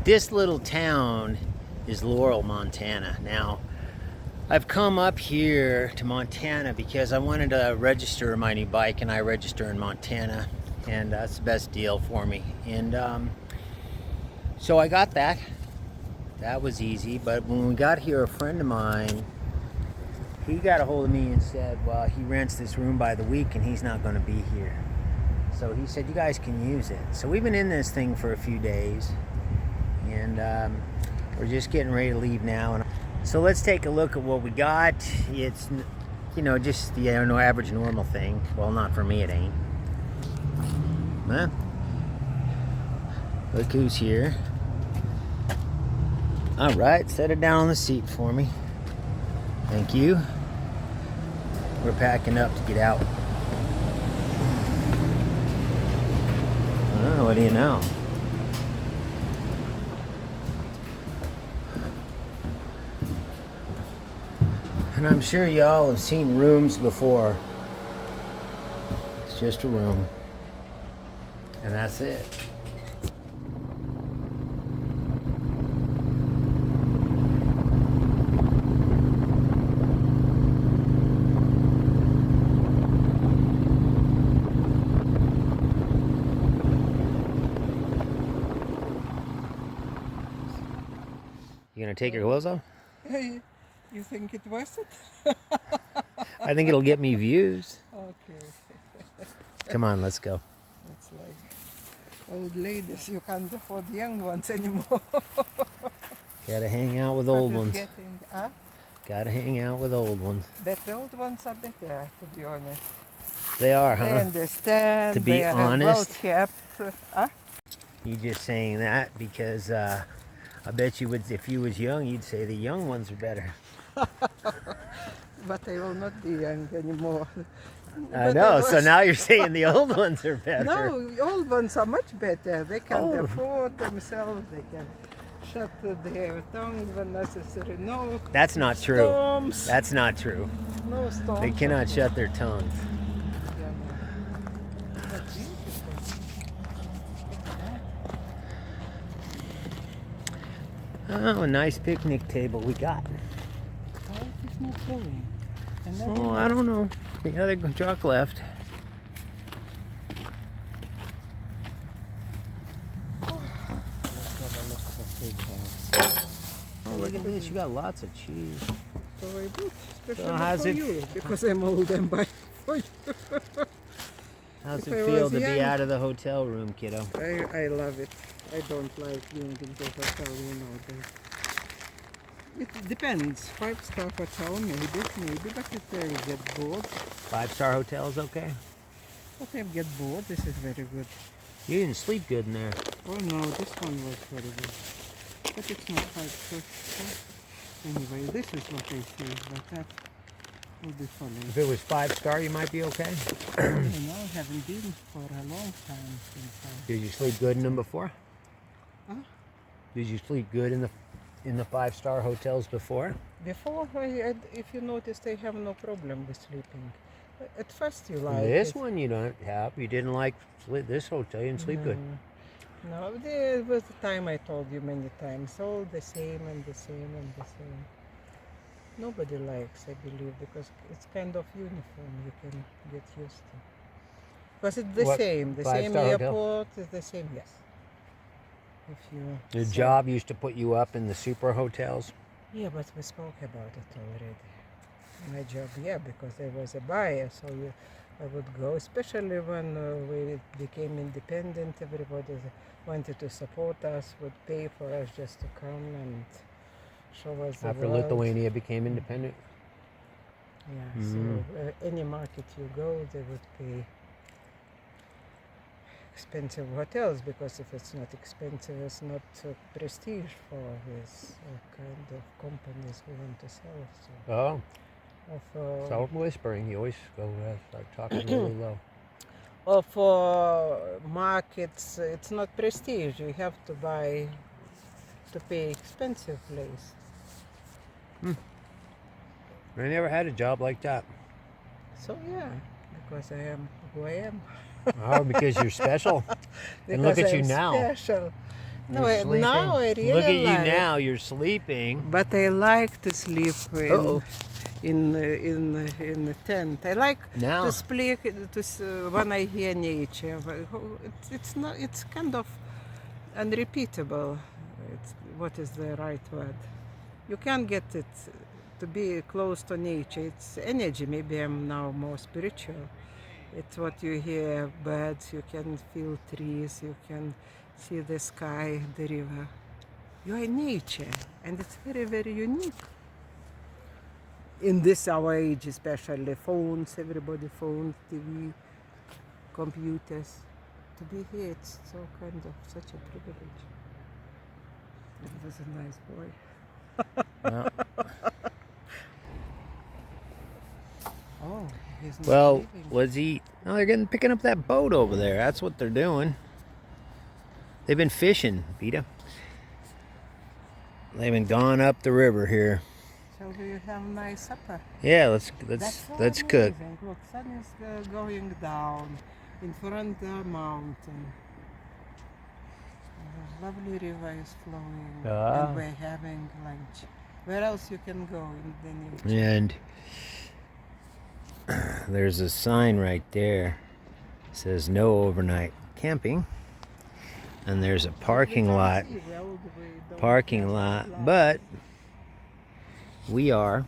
This little town is Laurel, Montana. Now, I've come up here to Montana because I wanted to register my new bike, and I register in Montana, and that's the best deal for me. And so I got that. That was easy. But when we got here, a friend of mine, he got a hold of me and said, well, he rents this room by the week and he's not going to be here. So he said, you guys can use it. So we've been in this thing for a few days, and we're just getting ready to leave now. So let's take a look at what we got. It's, you know, just the average normal thing. Well, not for me, it ain't. Huh? Look who's here. All right, set it down on the seat for me. Thank you. We're packing up to get out. Oh, what do you know? And I'm sure y'all have seen rooms before. It's just a room. And that's it. You gonna take your clothes off? Hey, you think it worth it? I think it'll get me views. Okay. Come on, let's go. It's like old ladies, you can't afford young ones anymore. Gotta hang out with old ones. Huh? Gotta hang out with old ones. But the old ones are better, to be honest. They are, They huh? understand. To be they are honest? well kept. Huh? You just saying that because I bet you would, if you was young, you'd say the young ones are better. But I will not be young anymore. I know. So now you're saying the old ones are better. No, old ones are much better. They can afford themselves. They can shut their tongue when necessary. No. That's not true. Storms. That's not true. No storms. They cannot shut their tongues. Yeah, no. That's beautiful. Oh, a nice picnic table we got. Why is it not going? Oh, I don't know. The other truck left. Oh, look at this. You got lots of cheese. So I bought especially So how's for it- you, because I'm old and buy for you. How's If I it feel was to be young- out of the hotel room, kiddo? I love it. I don't like being in the hotel, you know. It depends. 5-star hotel, maybe, but if I get bored, 5-star hotel is okay? but if I get bored, this is very good. You didn't sleep good in there. Oh no, this one was very good. But it's not 5-star. Anyway, this is what I say, but that will be funny. If it was 5-star, you might be okay. I don't know, I haven't been for a long time since I... Did you sleep good in them before? Huh? Did you sleep good in the 5-star hotels before? Before, if you noticed, I have no problem with sleeping. At first you like This it. one you don't have. You didn't like this hotel. You didn't sleep good. No, there was the time I told you many times, all the same and the same and the same. Nobody likes, I believe, because it's kind of uniform, you can get used to. Because it's the same, the same 5-star hotel? airport is the same, yes. If you... Your job used to put you up in the super hotels? Yeah, but we spoke about it already. My job, yeah, because I was a buyer, so I would go, especially when we became independent. Everybody wanted to support us, would pay for us just to come and show us the After world. Lithuania became independent? Yeah, so any market you go, they would pay expensive hotels, because if it's not expensive, it's not prestige for this kind of companies who want to sell. So. Oh. Of, Stop whispering. You always go start talking really low. Of markets, it's not prestige. You have to buy, to pay expensive place. I never had a job like that. So yeah, because I am who I am. Oh, because you're special. And look at you I'm now. Special. No, You're sleeping? now I really Look at you like. now. You're sleeping. But I like to sleep Uh-oh. in the tent. I like Now. to sleep when I hear nature. It's not. It's kind of unrepeatable. What is the right word? You can't get it to be close to nature. It's energy. Maybe I'm now more spiritual. It's what you hear, birds, you can feel trees, you can see the sky, the river. You are in nature, and it's very, very unique. In this our age, especially phones, everybody phones, TV, computers. To be here, it's so kind of such a privilege. It was a nice boy. Yeah. Oh, he's not Well, leaving. let's eat. Oh, they're picking up that boat over there. That's what they're doing. They've been fishing, Vita. They've been gone up the river here. Shall we have nice supper? Yeah, let's That's cook. amazing. Look, sun is going down in front of the mountain. Lovely river is flowing, and we're having lunch. Where else you can go in the nature? And there's a sign right there. It says no overnight camping. And there's a parking lot. But we are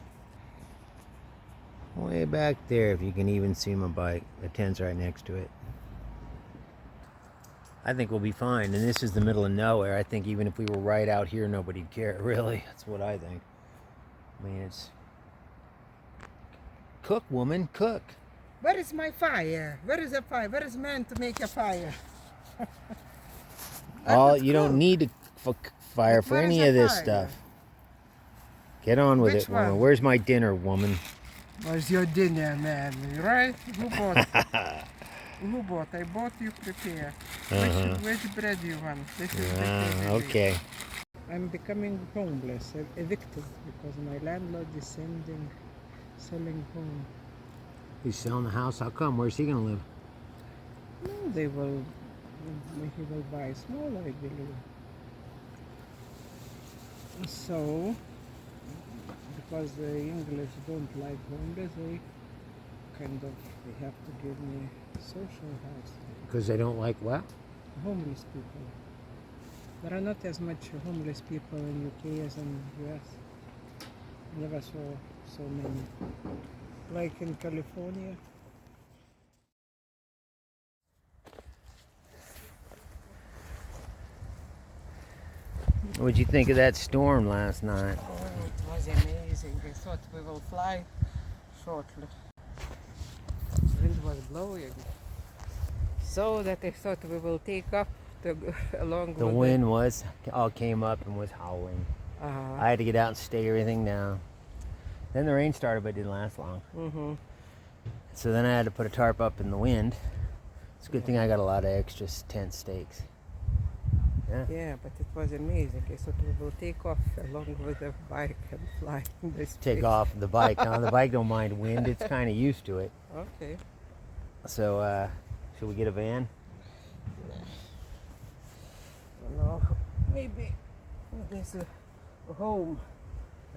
way back there, if you can even see my bike. The tent's right next to it. I think we'll be fine. And this is the middle of nowhere. I think even if we were right out here, nobody'd care. Really, that's what I think. I mean, it's cook, woman, cook. Where is my fire? Where is the fire? Where is man to make a fire? You don't need to fire for any of this stuff. Get on with Which it, woman. one? Where's my dinner, woman? Where's your dinner, man? Right? Who bought? Who bought? I bought, you prepare. Which bread you want? This is the KBB. Okay. I'm becoming homeless, evicted, because my landlord is selling home. He's selling the house. How come? Where's he gonna live? No, he will buy smaller, I believe. So, because the English don't like homeless, they have to give me social house. Because they don't like what? Homeless people. There are not as much homeless people in UK as in US. Never saw so many. Like in California. What'd you think of that storm last night? Oh, it was amazing. I thought we will fly shortly. The wind was blowing. So that I thought we will take off along The with wind all came up and was howling. I had to get out and stay everything down. Then the rain started, but it didn't last long. So then I had to put a tarp up in the wind. It's a good thing I got a lot of extra tent stakes. Yeah, but it was amazing. I thought we will take off along with the bike and fly in this Take place. off the bike. Now the bike don't mind wind. It's kind of used to it. Okay. So should we get a van? No, maybe there's a home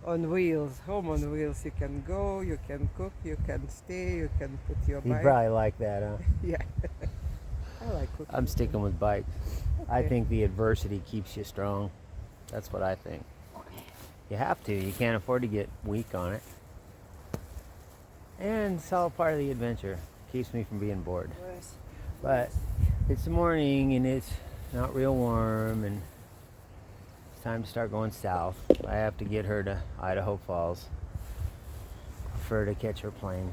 on wheels. Home on wheels. You can go, you can cook, you can stay, you can put your You bike. probably like that, huh? Yeah. I like cooking. I'm sticking with bikes. I Okay. think the adversity keeps you strong. That's what I think. You have to. You can't afford to get weak on it. And it's all part of the adventure. Keeps me from being bored. Yes. But it's the morning and it's not real warm and it's time to start going south. I have to get her to Idaho Falls for her to catch her plane.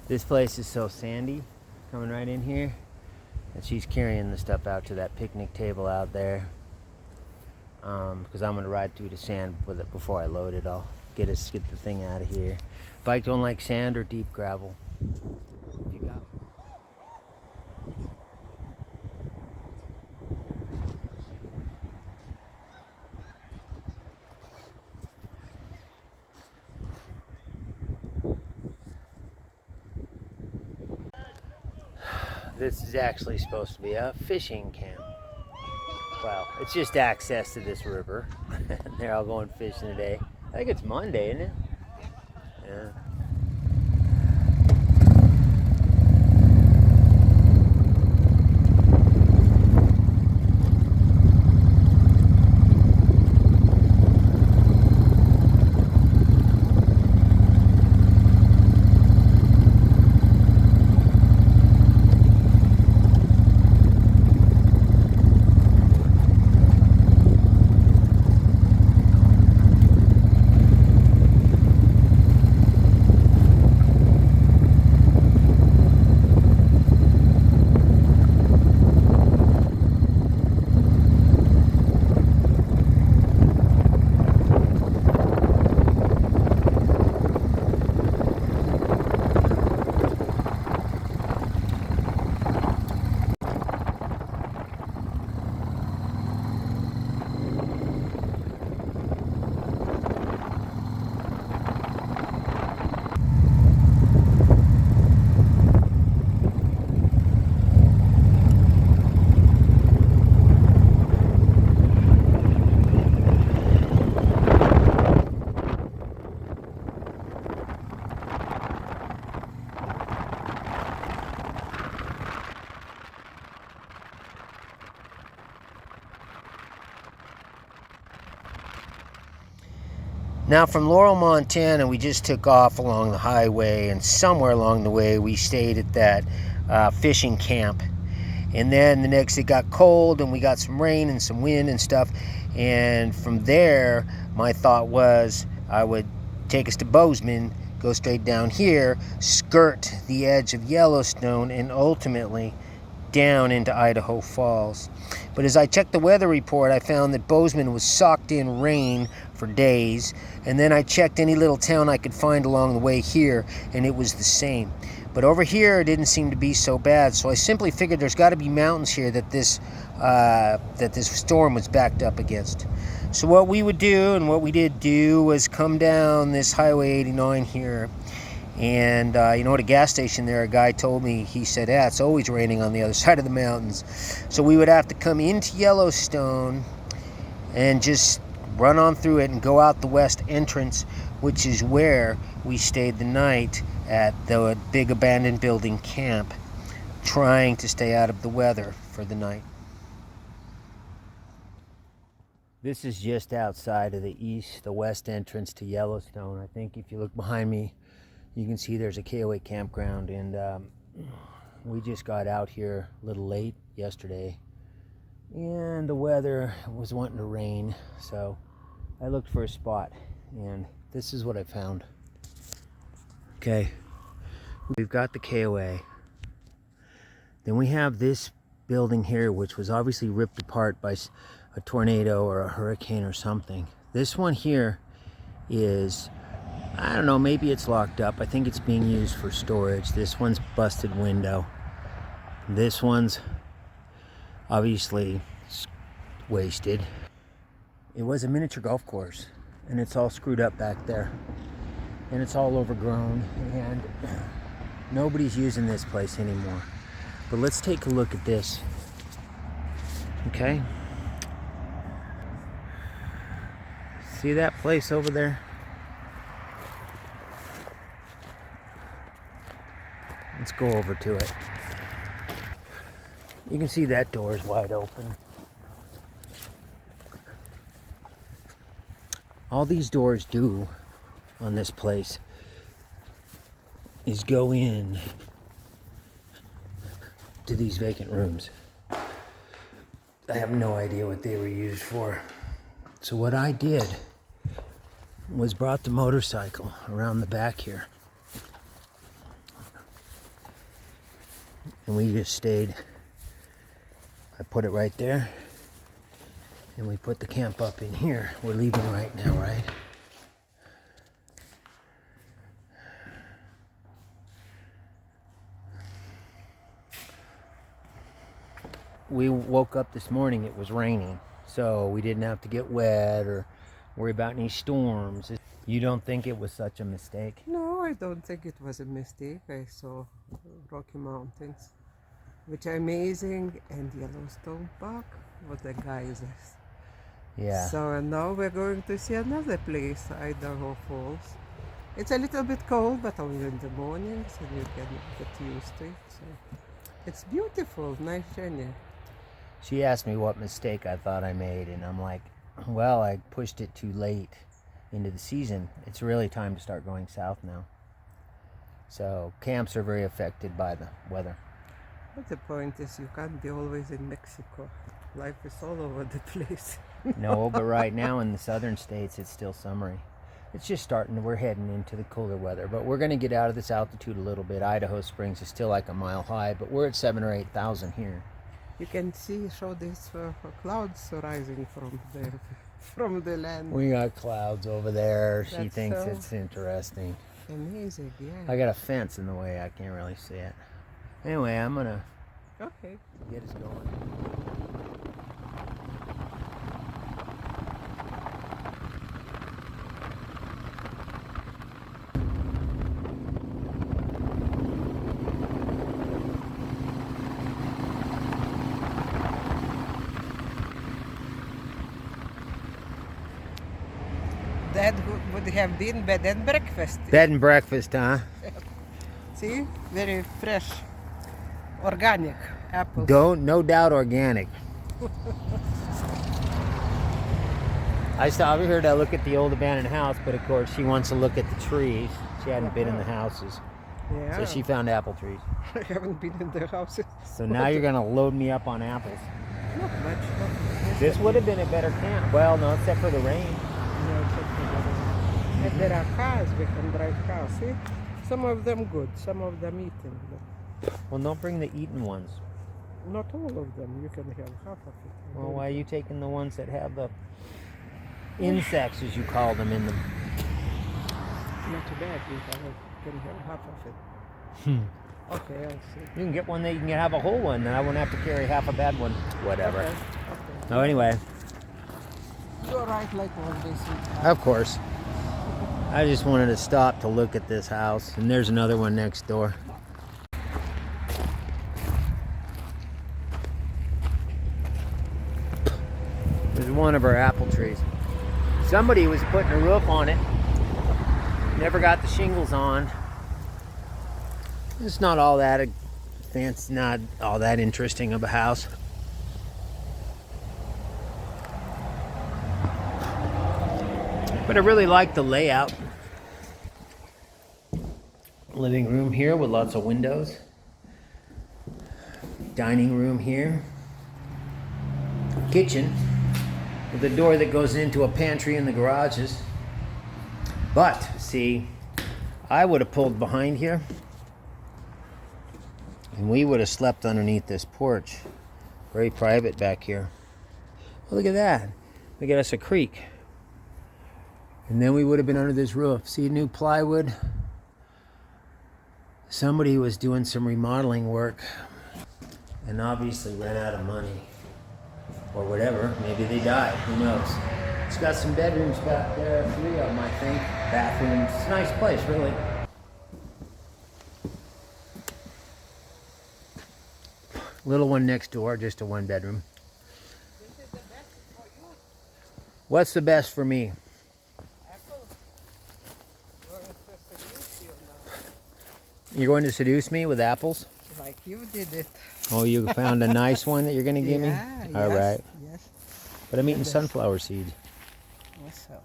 This place is so sandy, coming right in here, and she's carrying the stuff out to that picnic table out there. Because I'm gonna ride through the sand with it before I load it. I'll get the thing out of here. Bike don't like sand or deep gravel. You got This is actually supposed to be a fishing camp. Well, it's just access to this river. They're all going fishing today. I think it's Monday, isn't it? Yeah. Now from Laurel, Montana, we just took off along the highway, and somewhere along the way we stayed at that fishing camp. And then the next it got cold and we got some rain and some wind and stuff. And from there, my thought was I would take us to Bozeman, go straight down here, skirt the edge of Yellowstone, and ultimately down into Idaho Falls. But as I checked the weather report, I found that Bozeman was socked in rain for days, and then I checked any little town I could find along the way here, and it was the same. But over here it didn't seem to be so bad, so I simply figured there's got to be mountains here that this storm was backed up against. So what we would do, and what we did do, was come down this Highway 89 here. And you know, at a gas station there, a guy told me, he said, yeah, it's always raining on the other side of the mountains. So we would have to come into Yellowstone and just run on through it and go out the west entrance, which is where we stayed the night at the big abandoned building camp, trying to stay out of the weather for the night. This is just outside of the west entrance to Yellowstone. I think if you look behind me, you can see there's a KOA campground, and we just got out here a little late yesterday, and the weather was wanting to rain, so I looked for a spot, and this is what I found. Okay, we've got the KOA. Then we have this building here, which was obviously ripped apart by a tornado or a hurricane or something. This one here is, I don't know, maybe it's locked up. I think it's being used for storage. This one's busted window. This one's obviously wasted. It was a miniature golf course, and it's all screwed up back there. And it's all overgrown, and nobody's using this place anymore. But let's take a look at this. Okay? See that place over there? Let's go over to it. You can see that door is wide open. All these doors do on this place is go in to these vacant rooms. I have no idea what they were used for. So what I did was brought the motorcycle around the back here. And we just stayed. I put it right there. And we put the camp up in here. We're leaving right now, right? We woke up this morning, it was raining. So we didn't have to get wet or worry about any storms. You don't think it was such a mistake? No, I don't think it was a mistake. I saw Rocky Mountains. which are amazing, and Yellowstone Park. What a guy is this. Yeah. So now we're going to see another place, Idaho Falls. It's a little bit cold, but only in the mornings, and you can get used to it. So it's beautiful, nice journey. She asked me what mistake I thought I made, and I'm like, well, I pushed it too late into the season. It's really time to start going south now. So camps are very affected by the weather. But the point is, you can't be always in Mexico. Life is all over the place. No, but right now in the southern states, it's still summery. It's just starting. We're heading into the cooler weather, but we're going to get out of this altitude a little bit. Idaho Springs is still like a mile high, but we're at 7,000 or 8,000 here. You can show these clouds rising from the land. We got clouds over there. She That's thinks so it's interesting. amazing, yeah. I got a fence in the way. I can't really see it. Anyway, I'm going to Okay. get us going. That would have been bed and breakfast. Bed and breakfast, huh? See? Very fresh, organic apples. No doubt organic. I stopped here to look at the old abandoned house, but of course she wants to look at the trees. She hadn't been in the houses. Yeah. So she found apple trees. I haven't been in the houses. So now you're going to load me up on apples. Not much. This would have been a better camp. Well, no, except for the rain. No, except for the- And there are cars, we can drive cars. See? Some of them good, some of them eaten. But Well, don't bring the eaten ones. not all of them. You can have half of it. Well, why are you taking the ones that have the insects, as you call them, in them? Not too bad. Can have half of it. Okay, I'll see. You can get one that you can have a whole one, then I won't have to carry half a bad one. Whatever. Okay. So anyway, You're right, like always. of course, I just wanted to stop to look at this house, and there's another one next door. There's one of our apple trees. Somebody was putting a roof on it. Never got the shingles on. It's not all that fancy, not all that interesting of a house. But I really like the layout. Living room here with lots of windows. Dining room here. Kitchen with a door that goes into a pantry in the garages. But, see, I would have pulled behind here and we would have slept underneath this porch. Very private back here. Oh, look at that. We got us a creek. And then we would have been under this roof. See, new plywood. Somebody was doing some remodeling work and obviously ran out of money. Or whatever. Maybe they died. Who knows? It's got some bedrooms back there. 3 of them, I think. Bathrooms. It's a nice place, really. Little one next door, just a 1-bedroom. This is the best for you. What's the best for me? Apple. You're to seduce you now. You're going to seduce me with apples? Like you did it. Oh, you found a nice one that you're going to give me? Yeah, All yes, right. Yes. But I'm eating Yes. sunflower seeds. Yes, sir.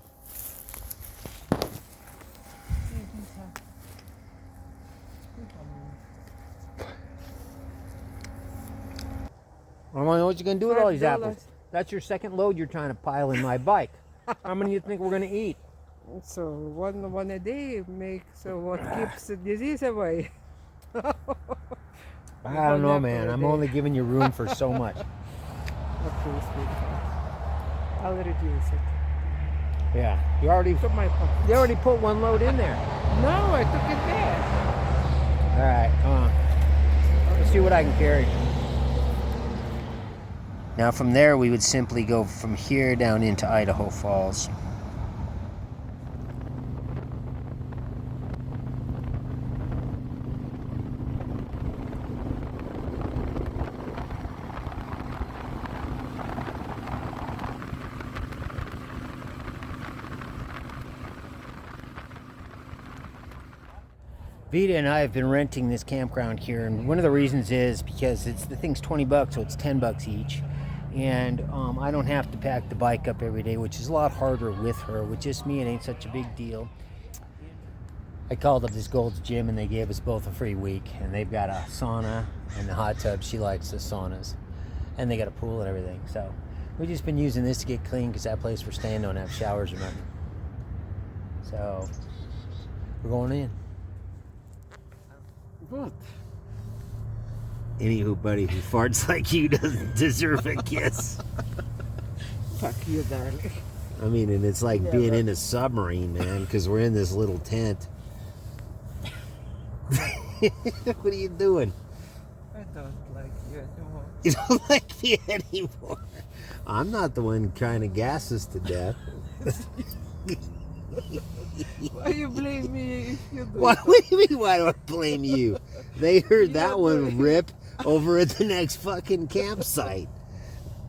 I want to know what you're going to do with all these $5. apples. That's your second load you're trying to pile in my bike. How many do you think we're going to eat? So one a day makes what keeps the disease away. I don't know, apple man. a I'm day. only giving you room for so much. Okay, sweetheart. I'll reduce it. Yeah. You already put 1 load in there. No, I took it back. All right, come on. Let's see what I can carry. Now from there, we would simply go from here down into Idaho Falls. Vita and I have been renting this campground here, and one of the reasons is because the thing's $20, so it's $10 each, and I don't have to pack the bike up every day, which is a lot harder with her. With just me, it ain't such a big deal. I called up this Gold's Gym, and they gave us both a free week, and they've got a sauna and a hot tub. She likes the saunas, and they got a pool and everything. So we've just been using this to get clean because that place we're staying don't have showers or nothing. So we're going in. What? Anywho, buddy who farts like you doesn't deserve a kiss. Fuck you, darling. I mean, and it's like being in a submarine, man, because we're in this little tent. What are you doing? I don't like you anymore. You don't like me anymore. I'm not the one trying to gas us to death. Why you blame me if you do? What do you mean, why do I blame you? They heard that one rip over at the next fucking campsite.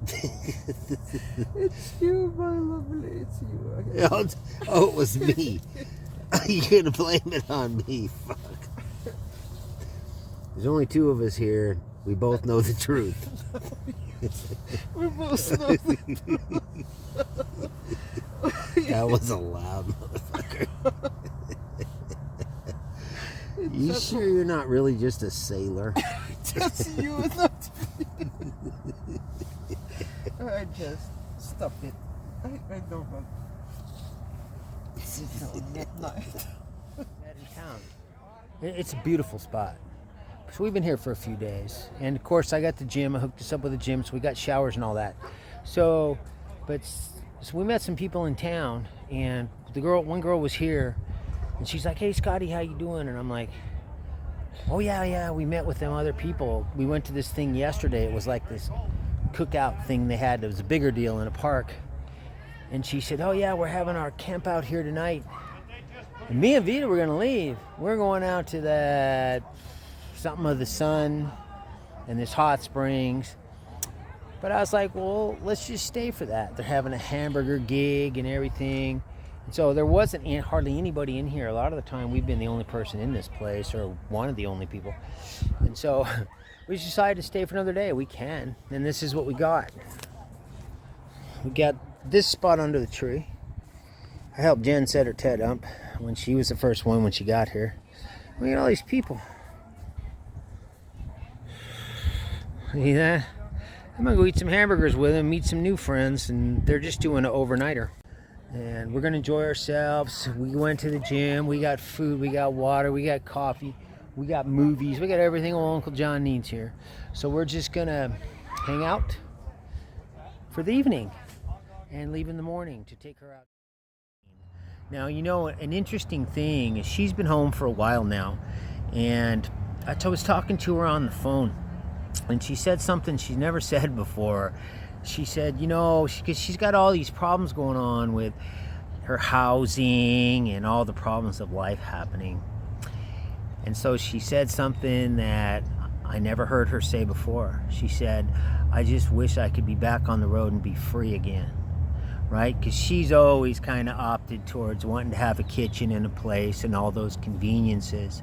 It's you, my lovely. It's you. Oh, it was me. You're gonna blame it on me. Fuck. There's only two of us here. We both know the truth. We both know the truth. That was a loud motherfucker. You sure you're not really just a sailor? Just you, not me. I just stop it. I don't want to sit down at night. It's a beautiful spot. So we've been here for a few days, and of course I got the gym. I hooked us up with the gym, so we got showers and all that. So we met some people in town, and one girl was here, and she's like, "Hey Scotty, how you doing?" And I'm like, "Oh yeah, we met with them other people. We went to this thing yesterday. It was like this cookout thing they had. It was a bigger deal in a park." And she said, "Oh yeah, we're having our camp out here tonight. And me and Vita were gonna leave. We're going out to that something of the sun and this hot springs." But I was like, well, let's just stay for that. They're having a hamburger gig and everything. And so there wasn't hardly anybody in here. A lot of the time we've been the only person in this place, or one of the only people. And so we just decided to stay for another day. We can. And this is what we got. We got this spot under the tree. I helped Jen set her tent up when she was the first one when she got here. We got all these people. See that? I'm gonna go eat some hamburgers with them, meet some new friends, and they're just doing an overnighter. And we're gonna enjoy ourselves. We went to the gym, we got food, we got water, we got coffee, we got movies, we got everything old Uncle John needs here. So we're just gonna hang out for the evening and leave in the morning to take her out. Now, you know, an interesting thing is she's been home for a while now, and I was talking to her on the phone, and she said something she's never said before. She said, you know, because she's got all these problems going on with her housing and all the problems of life happening. And so she said something that I never heard her say before. She said, I just wish I could be back on the road and be free again. Right? Because she's always kind of opted towards wanting to have a kitchen and a place and all those conveniences.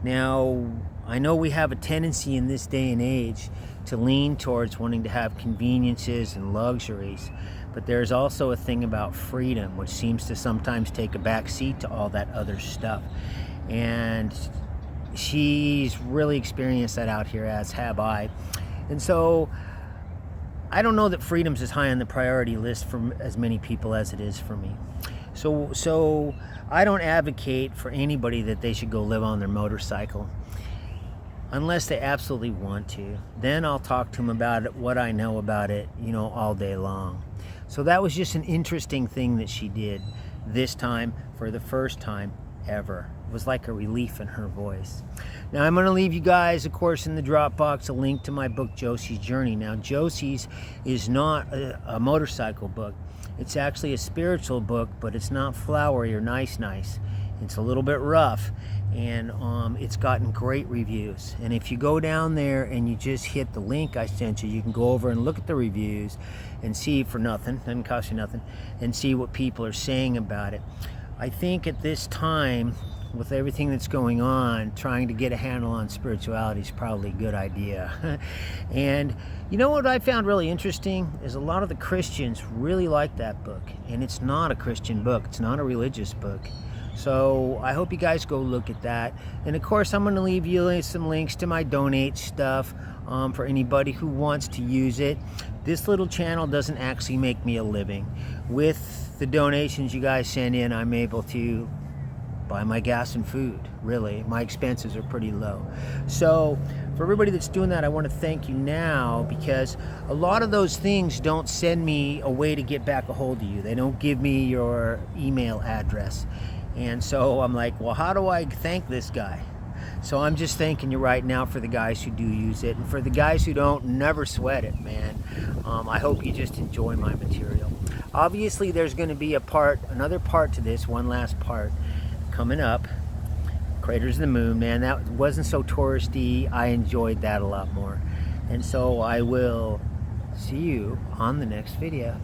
Now, I know we have a tendency in this day and age to lean towards wanting to have conveniences and luxuries, but there's also a thing about freedom, which seems to sometimes take a back seat to all that other stuff. And she's really experienced that out here, as have I. And so I don't know that freedom's as high on the priority list for as many people as it is for me. So I don't advocate for anybody that they should go live on their motorcycle unless they absolutely want to. Then I'll talk to them about it, what I know about it, you know, all day long. So that was just an interesting thing that she did this time for the first time ever. It was like a relief in her voice. Now I'm going to leave you guys, of course, in the Dropbox a link to my book, Josie's Journey. Now Josie's is not a motorcycle book. It's actually a spiritual book, but it's not flowery or nice. It's a little bit rough, and it's gotten great reviews. And if you go down there and you just hit the link I sent you, you can go over and look at the reviews and see for nothing, doesn't cost you nothing, and see what people are saying about it. I think at this time, with everything that's going on, trying to get a handle on spirituality is probably a good idea. And you know what I found really interesting is a lot of the Christians really like that book, and it's not a Christian book, it's not a religious book. So I hope you guys go look at that. And of course, I'm going to leave you some links to my donate stuff for anybody who wants to use it. This little channel doesn't actually make me a living. With the donations you guys send in, I'm able to buy my gas and food. Really, my expenses are pretty low. So for everybody that's doing that, I want to thank you now, because a lot of those things don't send me a way to get back a hold of you. They don't give me your email address. And so I'm like, well, how do I thank this guy? So I'm just thanking you right now for the guys who do use it. And for the guys who don't, never sweat it, man. I hope you just enjoy my material. Obviously, there's going to be another part to this, one last part coming up. Craters of the Moon, man, that wasn't so touristy. I enjoyed that a lot more. And so I will see you on the next video.